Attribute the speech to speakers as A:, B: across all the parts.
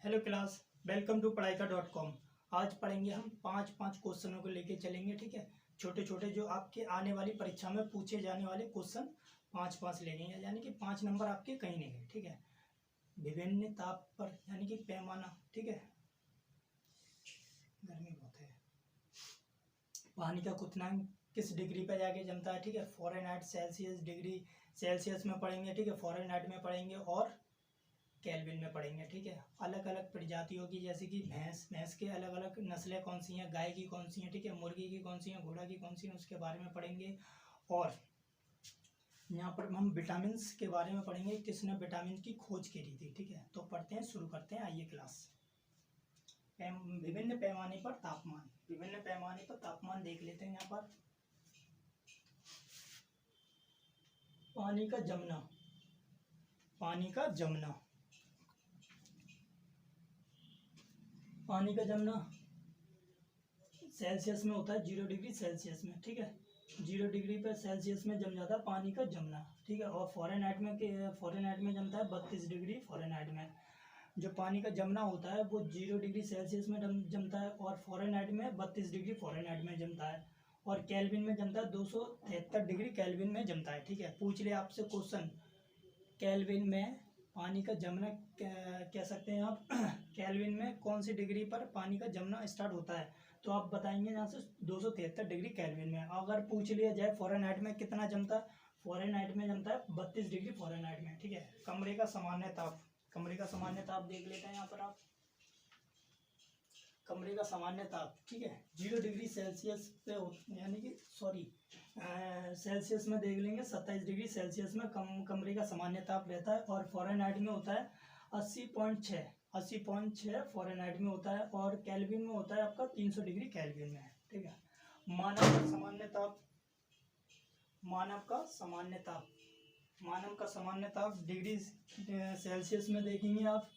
A: Hello class, welcome to पढ़ाई का .com। आज पढ़ेंगे हम पाँच क्वेश्चनों को लेके चलेंगे। ठीक है, छोटे छोटे जो आपके आने वाली परीक्षा में पूछे जाने वाले क्वेश्चन पाँच लेंगे, यानी कि 5 नंबर आपके कहीं नहीं गए। ठीक है, विभिन्न ताप पर यानी कि पैमाना। ठीक है, गर्मी बहुत है। पानी का क्वथनांक किस डिग्री पर जाके जमता है? ठीक है, फ़ारेनहाइट, सेल्सियस, डिग्री सेल्सियस में पढ़ेंगे। ठीक है, फ़ारेनहाइट में पढ़ेंगे और केल्विन में पढ़ेंगे। ठीक है, अलग अलग प्रजातियों की, जैसे कि भैंस के अलग अलग नस्लें कौन सी हैं, गाय की कौन सी हैं, ठीक है, मुर्गी की कौन सी हैं, घोड़ा की कौन सी हैं, उसके बारे में पढ़ेंगे। और यहाँ पर हम विटामिन के बारे में पढ़ेंगे, किसने विटामिन की खोज करी थी। ठीक है, तो पढ़ते हैं, शुरू करते हैं। आइए क्लास। विभिन्न पैमाने पर तापमान, विभिन्न पैमाने पर तापमान देख लेते हैं। यहाँ पर पानी का जमना, पानी का जमना, पानी का जमना सेल्सियस में होता है 0 डिग्री सेल्सियस में। ठीक है, 0 डिग्री पर सेल्सियस में जम जाता है पानी का जमना। ठीक है, और फ़ारेनहाइट में जमता है 32 डिग्री फ़ारेनहाइट में। जो पानी का जमना होता है वो 0 डिग्री सेल्सियस में जमता है, और फ़ारेनहाइट में 32 डिग्री फ़ारेनहाइट में जमता है, और केल्विन में जमता है 273 डिग्री केल्विन में जमता है। ठीक है, पूछ ले आपसे क्वेश्चन, केल्विन में पानी का जमना कह सकते हैं आप केल्विन में कौन सी डिग्री पर पानी का जमना स्टार्ट होता है, तो आप बताएंगे यहाँ से 273 डिग्री केल्विन में। अगर पूछ लिया जाए फ़ारेनहाइट में कितना जमता है, फ़ारेनहाइट में जमता है 32 डिग्री फ़ारेनहाइट में। ठीक है, कमरे का सामान्य ताप, कमरे का सामान्य ताप देख लेते हैं यहाँ पर आप। कमरे का सामान्य ताप, ठीक है, 0 डिग्री सेल्सियस पे यानी कि सेल्सियस में देख लेंगे 27 डिग्री सेल्सियस में कमरे का सामान्य ताप रहता है, और फ़ारेनहाइट में होता है 80.6 फ़ारेनहाइट में होता है, और केल्विन में होता है आपका 300 डिग्री केल्विन में। ठीक है, मानव का सामान्य ताप, मानव का सामान्य ताप, मानव का सामान्य ताप डिग्री सेल्सियस में देखेंगे आप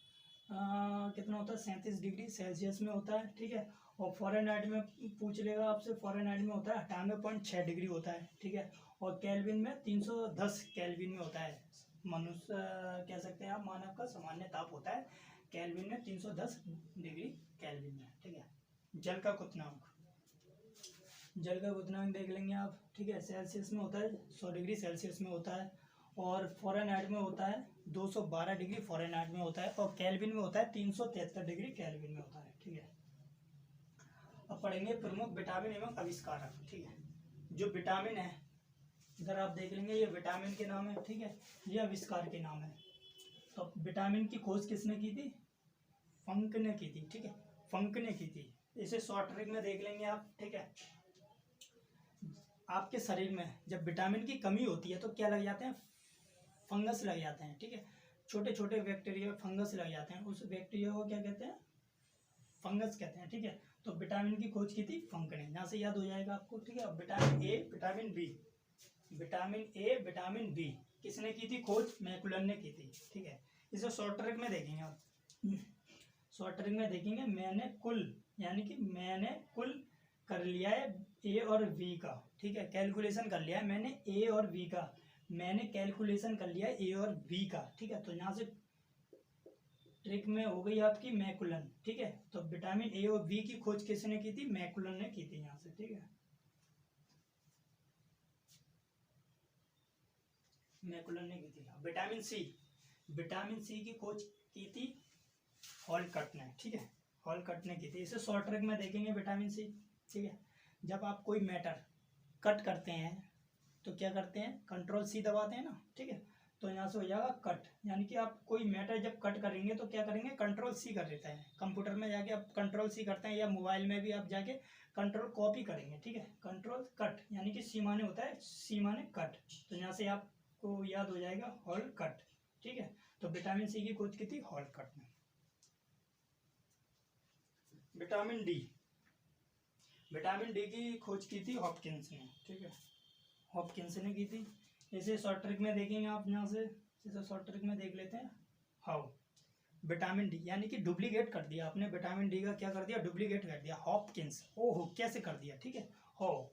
A: कितना होता है, 37 डिग्री सेल्सियस में होता है। ठीक है, और फ़ारेनहाइट में पूछ लेगा आपसे, फ़ारेनहाइट में होता है 98.6 डिग्री होता है। ठीक है, और केल्विन में 310 केल्विन में होता है। मनुष्य कह सकते हैं आप, मानव का सामान्य ताप होता है केल्विन में 310 डिग्री केल्विन में। ठीक है, जल का क्वथनांक, जल का क्वथनांक देख लेंगे आप। ठीक है, सेल्सियस में होता है 100 डिग्री सेल्सियस में होता है, और फ़ारेनहाइट में होता है 212 डिग्री फ़ारेनहाइट में होता है, और केल्विन में होता है 373 डिग्री केल्विन में होता है। ठीक है, अब पढ़ेंगे प्रमुख विटामिन एवं आविष्कारक। ठीक है, जो विटामिन है इधर आप देख लेंगे, ये विटामिन के नाम है। ठीक है, ये आविष्कार के नाम है। तो विटामिन की खोज किसने की थी? फंक ने की थी। ठीक है, फंक ने की थी। इसे शॉर्ट ट्रिक में देख लेंगे आप। ठीक है, आपके शरीर में जब विटामिन की कमी होती है तो क्या लग जाते हैं? फंगस लग जाते हैं। ठीक है, छोटे छोटे बैक्टीरिया फंगस लग जाते हैं, उस बैक्टीरिया को क्या कहते हैं? फंगस कहते हैं। ठीक है, तो विटामिन की खोज की थी फंक ने, यहाँ से याद हो जाएगा आपको। ठीक है, vitamin A, vitamin B, vitamin A, vitamin B किसने की थी खोज? मैकुलन ने की थी। ठीक है, इसे शॉर्ट ट्रिक में देखेंगे आप। शॉर्ट ट्रिक में देखेंगे, मैंने कुल, यानी कि मैंने कुल कर लिया है ए और बी का। ठीक है, कैलकुलेशन कर लिया है मैंने ए और बी का, मैंने कैलकुलेशन कर लिया ए और बी का। ठीक है, तो यहाँ से ट्रिक में हो गई आपकी मैकुलन। ठीक है, तो विटामिन ए और बी की खोज किसने की थी? मैकुलन ने की थी यहाँ से। ठीक है, मैकुलन ने की थी। विटामिन सी, विटामिन सी की खोज की थी हॉलकट ने। ठीक है, हॉलकट ने की थी। इसे शॉर्ट ट्रिक में देखेंगे विटामिन सी। ठीक है, जब आप कोई मैटर कट करते हैं तो क्या करते हैं? कंट्रोल सी दबाते हैं ना। ठीक है, तो यहाँ से हो जाएगा कट, यानी कि आप कोई मैटर जब कट करेंगे तो क्या करेंगे? कंट्रोल सी कर देते हैं। कंप्यूटर में जाके आप कंट्रोल सी करते हैं, या मोबाइल में भी आप जाके कंट्रोल कॉपी करेंगे। ठीक है, कंट्रोल कट यानी कि सी माने होता है, सी माने कट, तो यहाँ से आपको याद हो जाएगा हॉल कट। ठीक है, तो विटामिन सी की खोज की थी हॉल कट ने। विटामिन डी, विटामिन डी की खोज की थी हॉपकिंस ने। ठीक है, हॉपकिंस ने की थी। इसे शॉर्ट ट्रिक में देखेंगे आप, यहाँ से इसे शॉर्ट ट्रिक में देख लेते हैं। हाउ, विटामिन डी यानी कि डुप्लीकेट कर दिया आपने, विटामिन डी का क्या कर दिया? डुप्लीकेट कर दिया। हॉपकिंस, ओहो कैसे कर दिया? ठीक है, हाउ,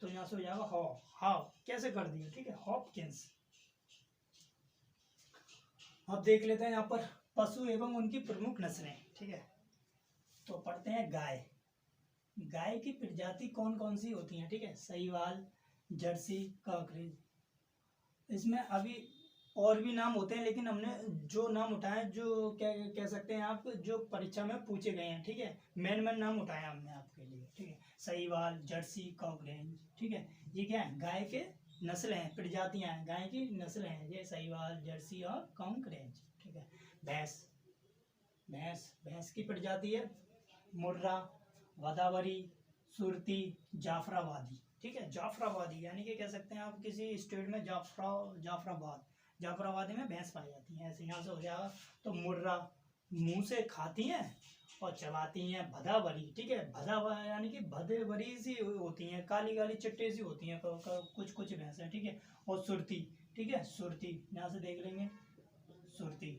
A: तो यहाँ से हो जाएगा हाउ, हाउ कैसे कर दिया? ठीक है, हॉपकिंस। अब देख लेते हैं यहाँ पर पशु एवं उनकी प्रमुख नस्लें, ठीक है। तो पढ़ते हैं गाय। गाय की प्रजाति कौन कौन सी होती हैं, ठीक है। साहीवाल, जर्सी, कांकरेज। इसमें अभी और भी नाम होते हैं, लेकिन हमने जो नाम उठाए, जो क्या कह सकते हैं आप, जो परीक्षा में पूछे गए हैं, ठीक है, मेन नाम उठाए हमने आपके लिए, ठीक है। साहीवाल, जर्सी, कांकरेज, ठीक है। ये क्या है, गाय के नस्लें हैं, प्रजातियां हैं, गाय की नस्लें हैं, ये साहीवाल, जर्सी और कांकरेज, ठीक है। भैंस, भैंस की प्रजाति है मुर्रा, गोदावरी, सुरती, जाफराबादी, ठीक है। जाफराबादी यानी कि कह सकते हैं आप किसी स्टेट में जाफराबादी में भैंस पाई जाती है, ऐसे यहाँ से हो जाएगा। तो मुर्रा मुंह से खाती हैं और चबाती हैं। भदावरी, ठीक है, भदावरी यानी कि भदेवरी सी होती हैं, काली काली चिट्टे सी होती हैं कुछ भैंसें, ठीक है। और सुरती, ठीक है, सुरती यहाँ से देख लेंगे, सुरती।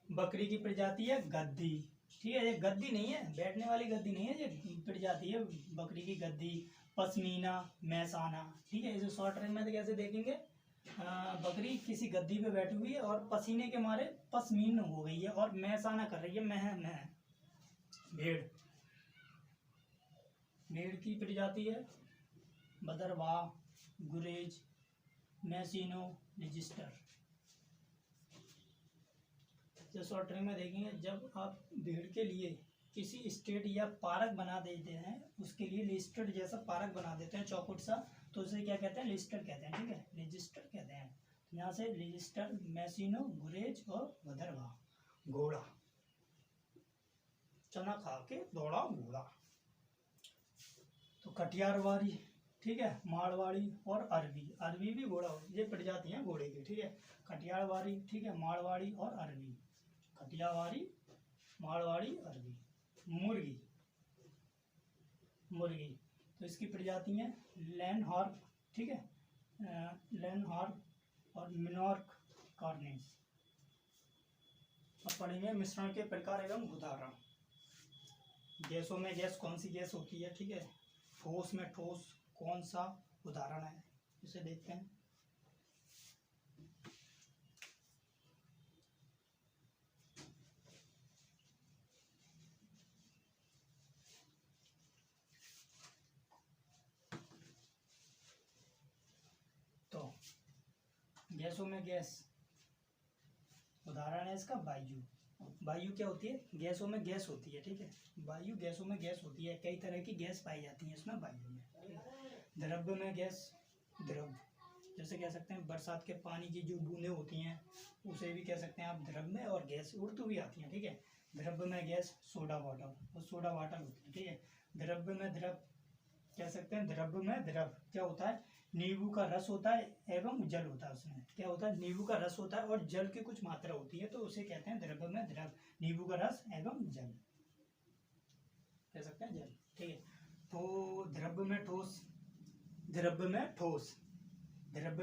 A: बकरी की प्रजाति है गद्दी, ठीक है। ये गद्दी नहीं है, बैठने वाली गद्दी नहीं है, ये प्रजाति है बकरी की गद्दी। पश्मीना, मैसाना, ठीक है। इसे शॉर्ट रेंज में कैसे देखेंगे, बकरी किसी गद्दी पे बैठी हुई है और पसीने के मारे पश्मीन हो गई है और मैसाना कर रही है, मह। भेड़ की प्रजाति है भदरवाह, गुरेज, मैसिनो, रजिस्टर। तो शॉर्ट ट्रिम में देखेंगे, जब आप भेड़ के लिए किसी स्टेट या पार्क बना देते हैं, उसके लिए लिस्टेड जैसा पार्क बना देते हैं चौकुट सा, तो उसे क्या कहते हैं, लिस्टर कहते हैं, ठीक है, रजिस्टर कहते हैं। तो यहाँ से रजिस्टर, मैसिनो, गुरेज और भदरवाह। घोड़ा, चना खा के दौड़ा घोड़ा। तो कटियारवारी, ठीक है, मारवाड़ी और अरबी भी घोड़ा, ये प्रजाति है घोड़े की, ठीक है। कटियारवारी, ठीक है, मारवाड़ी और अरबी। कटियावारी, मारवाड़ी, अरबी। मुर्गी, तो इसकी प्रजाति है लैंडहॉर्क, ठीक है, लैंडहॉर्क और मिनॉर्क कॉर्निस। अब पढ़ेंगे मिश्रण के प्रकार एवं उदाहरण। गैसों में गैस कौन सी गैस होती है, ठीक है। ठोस में ठोस कौन सा उदाहरण है, इसे देखते हैं। तो गैसों में गैस उदाहरण है इसका वायु। वायु क्या होती है, गैसों में गैस होती है, ठीक है। वायु गैसों में गैस होती है, कई तरह की गैस पाई जाती है इसमें वायु में, ठीक है। द्रव्य में गैस, द्रव्य जैसे कह सकते हैं बरसात के पानी की जो बूंदें होती हैं, उसे भी कह सकते हैं आप द्रव्य में, और गैस उर्दू भी आती है, ठीक है। द्रव्य में गैस सोडा वाटर, और सोडा वाटर होती है, ठीक है। द्रव्य में द्रव कह सकते हैं, द्रव्य में द्रव क्या होता है, नींबू का रस होता है एवं जल होता है, उसमें क्या होता है, नींबू का रस होता है और जल की कुछ मात्रा होती है, तो उसे कहते हैं द्रव्य में द्रव। नींबू का रस एवं जल कह सकते हैं, जल, ठीक है। तो द्रव्य में ठोस, द्रव्य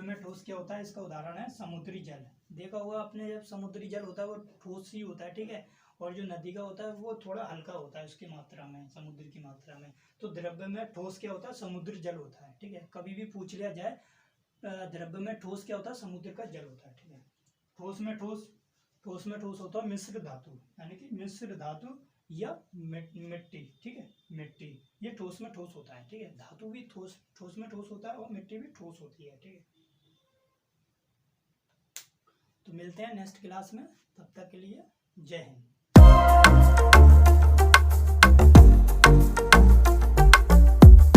A: में ठोस क्या होता है, इसका उदाहरण है समुद्री जल। देखा होगा आपने, जब समुद्री जल होता है वो ठोस ही होता है, ठीक है। और जो नदी का होता है वो थोड़ा हल्का होता है उसकी मात्रा में, समुद्र की मात्रा में। तो द्रव्य में ठोस क्या होता है, समुद्री जल होता है, ठीक है। कभी भी पूछ लिया जाए द्रव्य में ठोस क्या होता है, समुद्र का जल होता है, ठीक है। ठोस में ठोस होता है मिश्र धातु, यानी कि मिश्र धातु या मिट्टी, ठीक है, मिट्टी, ये ठोस में ठोस होता है, ठीक है। धातु भी ठोस में ठोस होता है और मिट्टी भी ठोस होती है, ठीक है। तो मिलते हैं नेक्स्ट क्लास में, तब तक के लिए जय हिंद।